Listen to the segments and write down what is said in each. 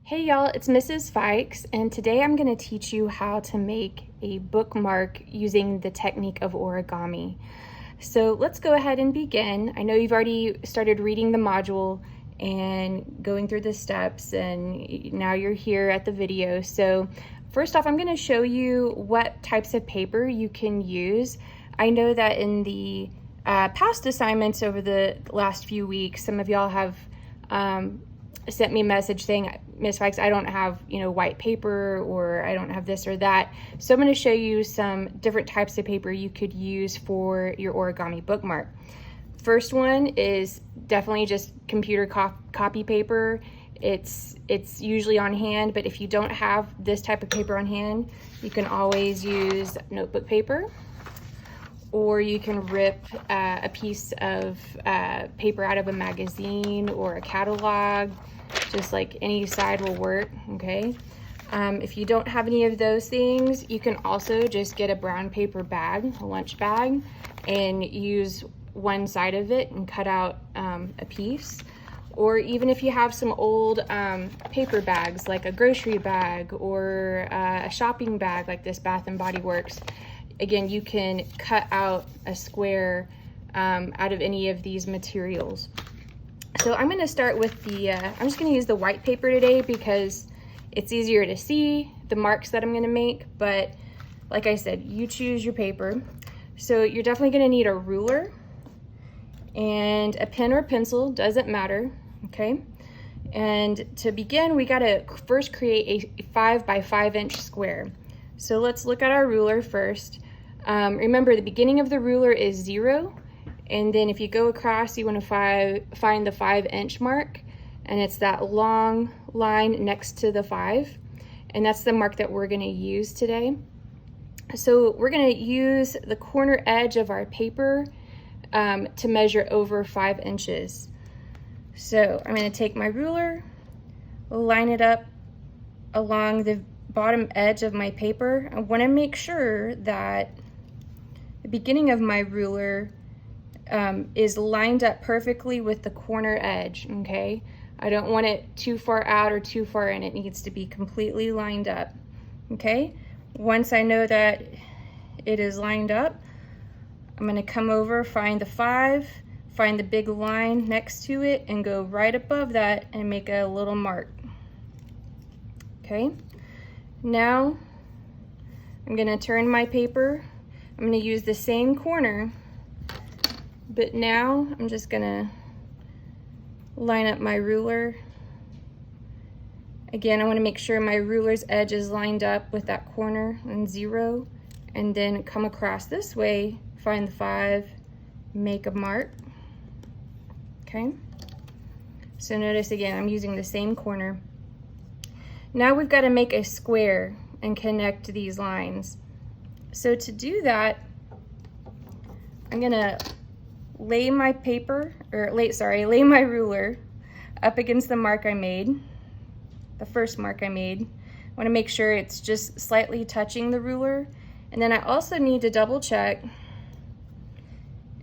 Hey y'all, it's Mrs. Fikes, and today I'm going to teach you how to make a bookmark using the technique of origami. So let's go ahead and begin. I know you've already started reading the module and going through the steps, and now you're here at the video. So first off, I'm going to show you what types of paper you can use. I know that in the past assignments over the last few weeks, some of y'all have sent me a message saying, Ms. Fikes, I don't have, white paper, or I don't have this or that. So I'm going to show you some different types of paper you could use for your origami bookmark. First one is definitely just computer copy paper. It's usually on hand, but if you don't have this type of paper on hand, you can always use notebook paper, or you can rip a piece of paper out of a magazine or a catalog. Just like any side will work, okay? If you don't have any of those things, you can also just get a brown paper bag, a lunch bag, and use one side of it and cut out a piece. Or even if you have some old paper bags, like a grocery bag or a shopping bag like this Bath & Body Works, again, you can cut out a square out of any of these materials. So I'm going to start with I'm just going to use the white paper today because it's easier to see the marks that I'm going to make. But like I said, you choose your paper. So you're definitely going to need a ruler and a pen or pencil, doesn't matter, okay? And to begin, we got to first create a 5 by 5 inch square. So let's look at our ruler first. Remember, the beginning of the ruler is 0. And then if you go across, you want to find the 5 inch mark, and it's that long line next to the 5. And that's the mark that we're going to use today. So we're going to use the corner edge of our paper to measure over 5 inches. So I'm going to take my ruler, line it up along the bottom edge of my paper. I want to make sure that the beginning of my ruler is lined up perfectly with the corner edge, okay? I don't want it too far out or too far in. It needs to be completely lined up, okay? Once I know that it is lined up, I'm gonna come over, find the 5, find the big line next to it, and go right above that and make a little mark, okay? Now, I'm gonna turn my paper. I'm gonna use the same corner, but now I'm just gonna line up my ruler. Again, I wanna make sure my ruler's edge is lined up with that corner and 0, and then come across this way, find the 5, make a mark, okay? So notice again, I'm using the same corner. Now we've gotta make a square and connect these lines. So to do that, I'm gonna lay my ruler up against the mark I made, the first mark I made. I want to make sure it's just slightly touching the ruler. And then I also need to double check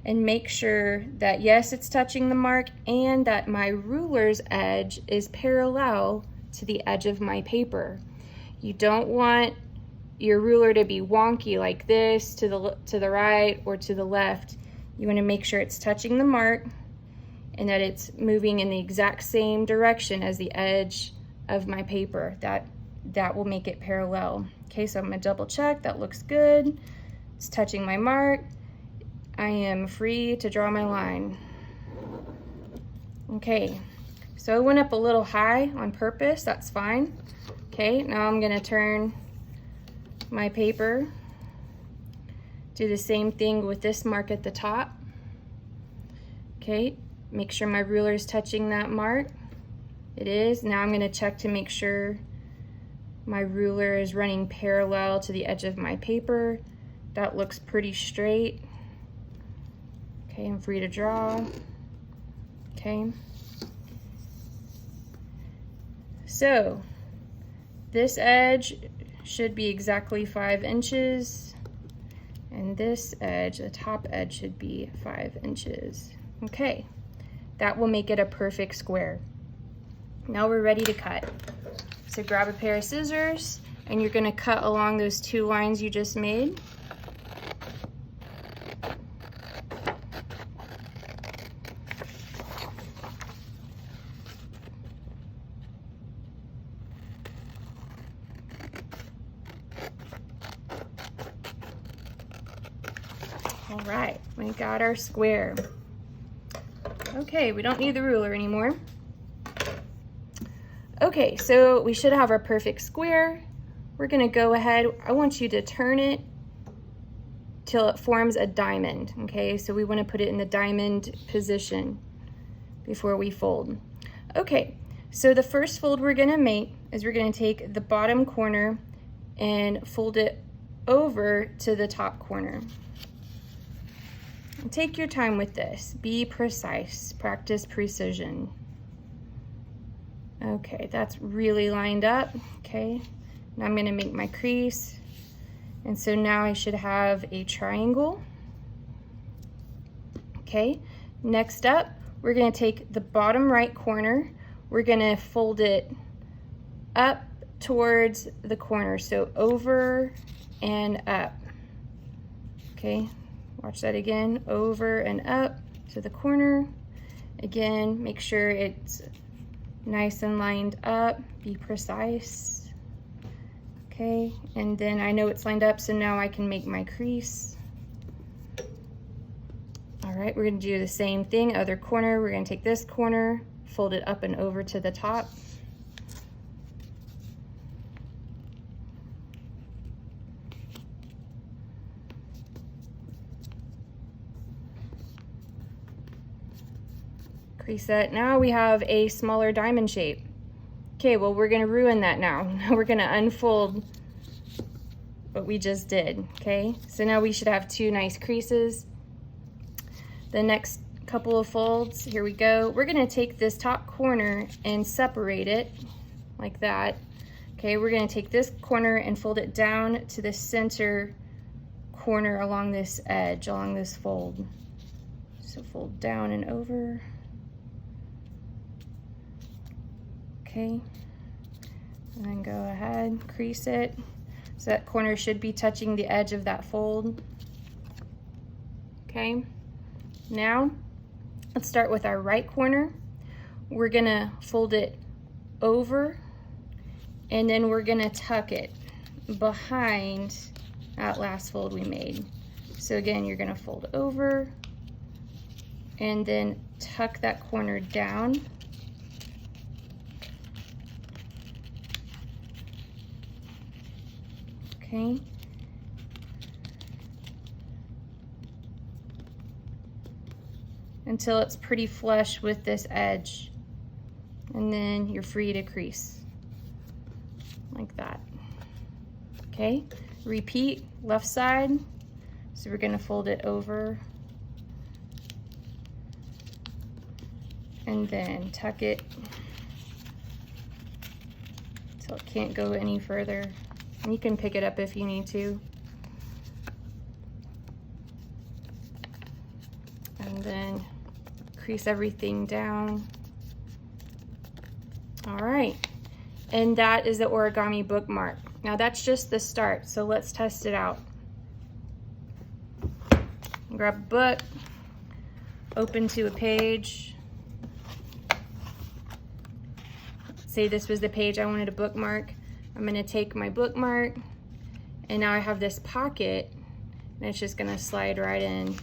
and make sure that yes, it's touching the mark and that my ruler's edge is parallel to the edge of my paper. You don't want your ruler to be wonky like this to the right or to the left. You want to make sure it's touching the mark and that it's moving in the exact same direction as the edge of my paper. That will make it parallel. Okay, so I'm going to double check. That looks good. It's touching my mark. I am free to draw my line. Okay, so I went up a little high on purpose. That's fine. Okay, now I'm going to turn my paper. Do the same thing with this mark at the top. Okay, make sure my ruler is touching that mark. It is. Now I'm going to check to make sure my ruler is running parallel to the edge of my paper. That looks pretty straight. Okay, I'm free to draw. Okay. So this edge should be exactly 5 inches. And this edge, the top edge, should be 5 inches. Okay, that will make it a perfect square. Now we're ready to cut. So grab a pair of scissors and you're gonna cut along those 2 lines you just made. All right, we got our square. Okay, we don't need the ruler anymore. Okay, so we should have our perfect square. We're gonna go ahead, I want you to turn it till it forms a diamond, okay? So we wanna put it in the diamond position before we fold. Okay, so the first fold we're gonna make is we're gonna take the bottom corner and fold it over to the top corner. Take your time with this. Be precise. Practice precision. Okay, that's really lined up. Okay, now I'm going to make my crease. And so now I should have a triangle. Okay, next up, we're going to take the bottom right corner. We're going to fold it up towards the corner. So over and up. Okay. Watch that again, over and up to the corner. Again, make sure it's nice and lined up, be precise. Okay, and then I know it's lined up, so now I can make my crease. All right, we're gonna do the same thing, other corner. We're gonna take this corner, fold it up and over to the top. Crease that. Now we have a smaller diamond shape. Okay, well, we're gonna ruin that now. Now we're gonna unfold what we just did, okay? So now we should have 2 nice creases. The next couple of folds, here we go. We're gonna take this top corner and separate it like that. Okay, we're gonna take this corner and fold it down to the center corner along this edge, along this fold. So fold down and over. Okay, and then go ahead, crease it. So that corner should be touching the edge of that fold. Okay, now let's start with our right corner. We're gonna fold it over and then we're gonna tuck it behind that last fold we made. So again, you're gonna fold over and then tuck that corner down. Okay. Until it's pretty flush with this edge. And then you're free to crease. Like that. Okay, repeat left side. So we're gonna fold it over. And then tuck it until it can't go any further. And you can pick it up if you need to. And then crease everything down. All right, and that is the origami bookmark. Now that's just the start, so let's test it out. Grab a book, open to a page. Say this was the page I wanted to bookmark. I'm gonna take my bookmark, and now I have this pocket, and it's just gonna slide right in.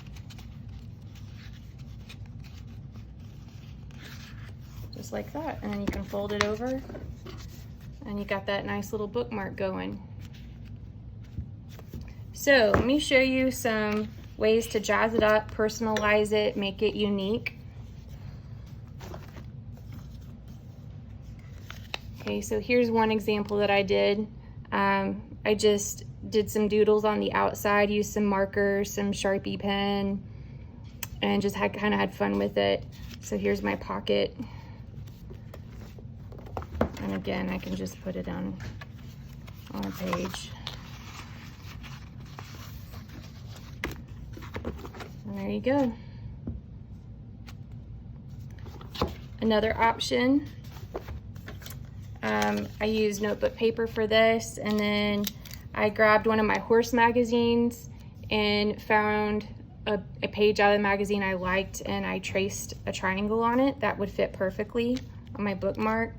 Just like that, and then you can fold it over, and you got that nice little bookmark going. So let me show you some ways to jazz it up, personalize it, make it unique. Okay, so here's one example that I did. I just did some doodles on the outside, used some markers, some Sharpie pen, and just kind of had fun with it. So here's my pocket. And again, I can just put it on a page. And there you go. Another option I use notebook paper for this, and then I grabbed one of my horse magazines and found a page out of the magazine I liked, and I traced a triangle on it that would fit perfectly on my bookmark.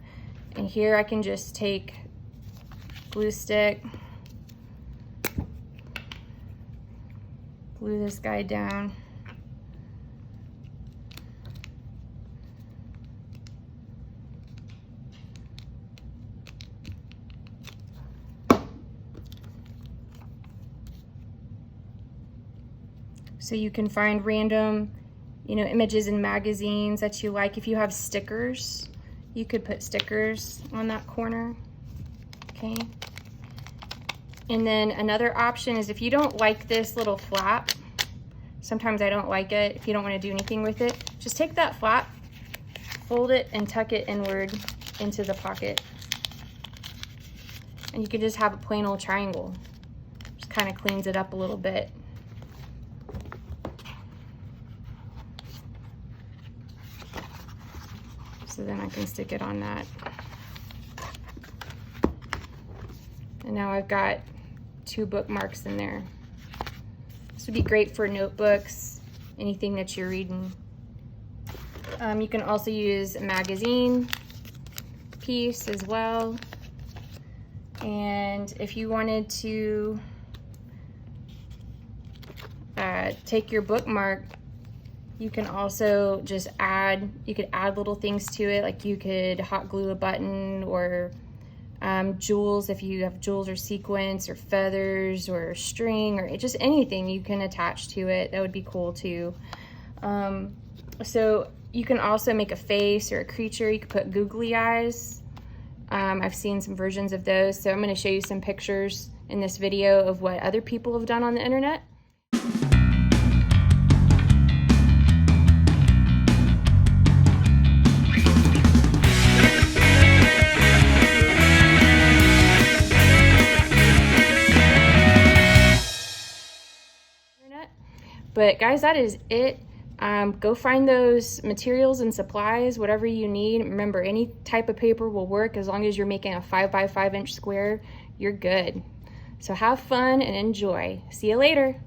And here I can just take glue stick, glue this guy down. So you can find random, images in magazines that you like. If you have stickers, you could put stickers on that corner, okay? And then another option is if you don't like this little flap, sometimes I don't like it, if you don't want to do anything with it, just take that flap, fold it, and tuck it inward into the pocket. And you can just have a plain old triangle. Just kind of cleans it up a little bit. So then I can stick it on that. And now I've got 2 bookmarks in there. This would be great for notebooks, anything that you're reading. You can also use a magazine piece as well. And if you wanted to take your bookmark, you can also just add little things to it, like you could hot glue a button, or jewels, if you have jewels or sequins or feathers or string, or just anything you can attach to it. That would be cool too. So you can also make a face or a creature. You could put googly eyes. I've seen some versions of those, so I'm going to show you some pictures in this video of what other people have done on the internet. But guys, that is it. Go find those materials and supplies, whatever you need. Remember, any type of paper will work as long as you're making a 5 by 5 inch square. You're good. So have fun and enjoy. See you later.